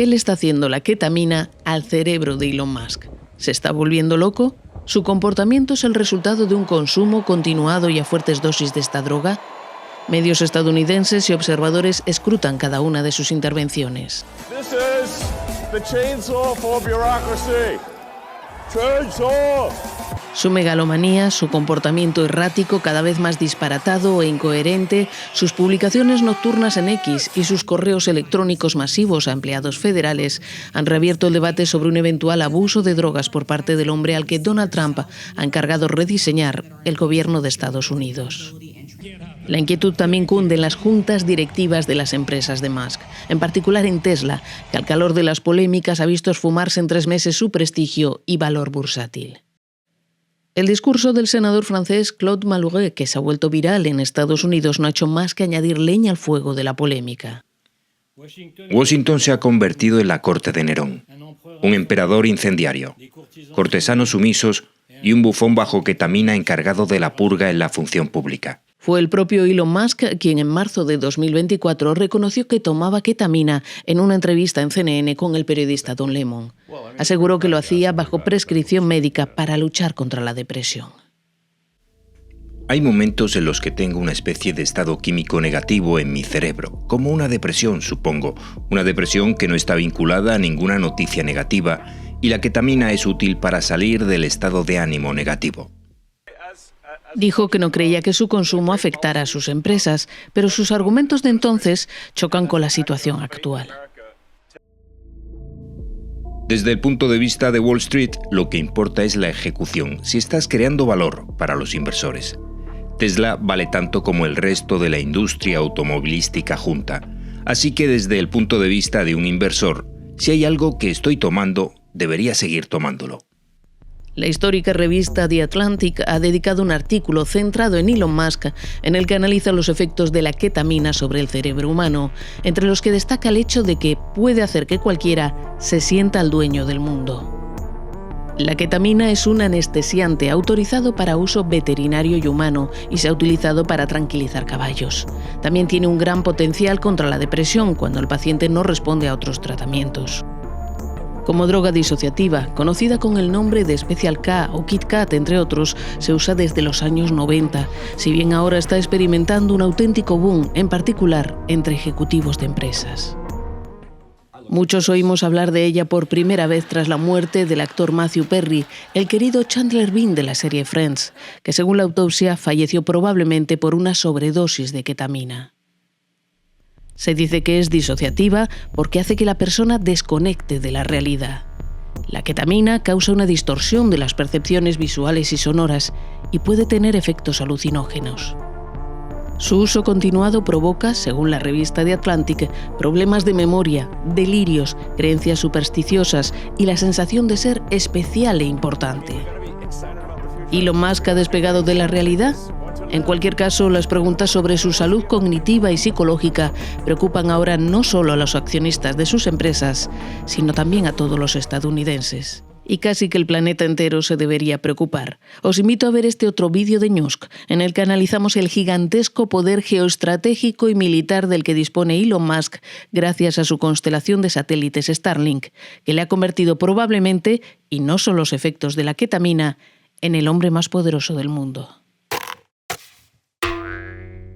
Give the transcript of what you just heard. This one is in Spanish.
¿Qué le está haciendo la ketamina al cerebro de Elon Musk? ¿Se está volviendo loco? ¿Su comportamiento es el resultado de un consumo continuado y a fuertes dosis de esta droga? Medios estadounidenses y observadores escrutan cada una de sus intervenciones. This is the chainsaw for bureaucracy. Chainsaw. Su megalomanía, su comportamiento errático cada vez más disparatado e incoherente, sus publicaciones nocturnas en X y sus correos electrónicos masivos a empleados federales han reabierto el debate sobre un eventual abuso de drogas por parte del hombre al que Donald Trump ha encargado rediseñar el gobierno de Estados Unidos. La inquietud también cunde en las juntas directivas de las empresas de Musk, en particular en Tesla, que al calor de las polémicas ha visto esfumarse en 3 meses su prestigio y valor bursátil. El discurso del senador francés Claude Malhuret, que se ha vuelto viral en Estados Unidos, no ha hecho más que añadir leña al fuego de la polémica. Washington se ha convertido en la corte de Nerón, un emperador incendiario, cortesanos sumisos y un bufón bajo ketamina encargado de la purga en la función pública. Fue el propio Elon Musk quien en marzo de 2024 reconoció que tomaba ketamina en una entrevista en CNN con el periodista Don Lemon. Aseguró que lo hacía bajo prescripción médica para luchar contra la depresión. Hay momentos en los que tengo una especie de estado químico negativo en mi cerebro, como una depresión, supongo, una depresión que no está vinculada a ninguna noticia negativa, y la ketamina es útil para salir del estado de ánimo negativo. Dijo que no creía que su consumo afectara a sus empresas, pero sus argumentos de entonces chocan con la situación actual. Desde el punto de vista de Wall Street, lo que importa es la ejecución, si estás creando valor para los inversores. Tesla vale tanto como el resto de la industria automovilística junta, así que desde el punto de vista de un inversor, si hay algo que estoy tomando, debería seguir tomándolo. La histórica revista The Atlantic ha dedicado un artículo centrado en Elon Musk en el que analiza los efectos de la ketamina sobre el cerebro humano, entre los que destaca el hecho de que puede hacer que cualquiera se sienta el dueño del mundo. La ketamina es un anestesiante autorizado para uso veterinario y humano y se ha utilizado para tranquilizar caballos. También tiene un gran potencial contra la depresión cuando el paciente no responde a otros tratamientos. Como droga disociativa, conocida con el nombre de Special K o Kit Kat, entre otros, se usa desde los años 90, si bien ahora está experimentando un auténtico boom, en particular entre ejecutivos de empresas. Muchos oímos hablar de ella por primera vez tras la muerte del actor Matthew Perry, el querido Chandler Bing de la serie Friends, que según la autopsia falleció probablemente por una sobredosis de ketamina. Se dice que es disociativa porque hace que la persona desconecte de la realidad. La ketamina causa una distorsión de las percepciones visuales y sonoras y puede tener efectos alucinógenos. Su uso continuado provoca, según la revista The Atlantic, problemas de memoria, delirios, creencias supersticiosas y la sensación de ser especial e importante. ¿Elon Musk ha despegado de la realidad? En cualquier caso, las preguntas sobre su salud cognitiva y psicológica preocupan ahora no solo a los accionistas de sus empresas, sino también a todos los estadounidenses. Y casi que el planeta entero se debería preocupar. Os invito a ver este otro vídeo de Newsk, en el que analizamos el gigantesco poder geoestratégico y militar del que dispone Elon Musk gracias a su constelación de satélites Starlink, que le ha convertido probablemente, y no son los efectos de la ketamina, en el hombre más poderoso del mundo.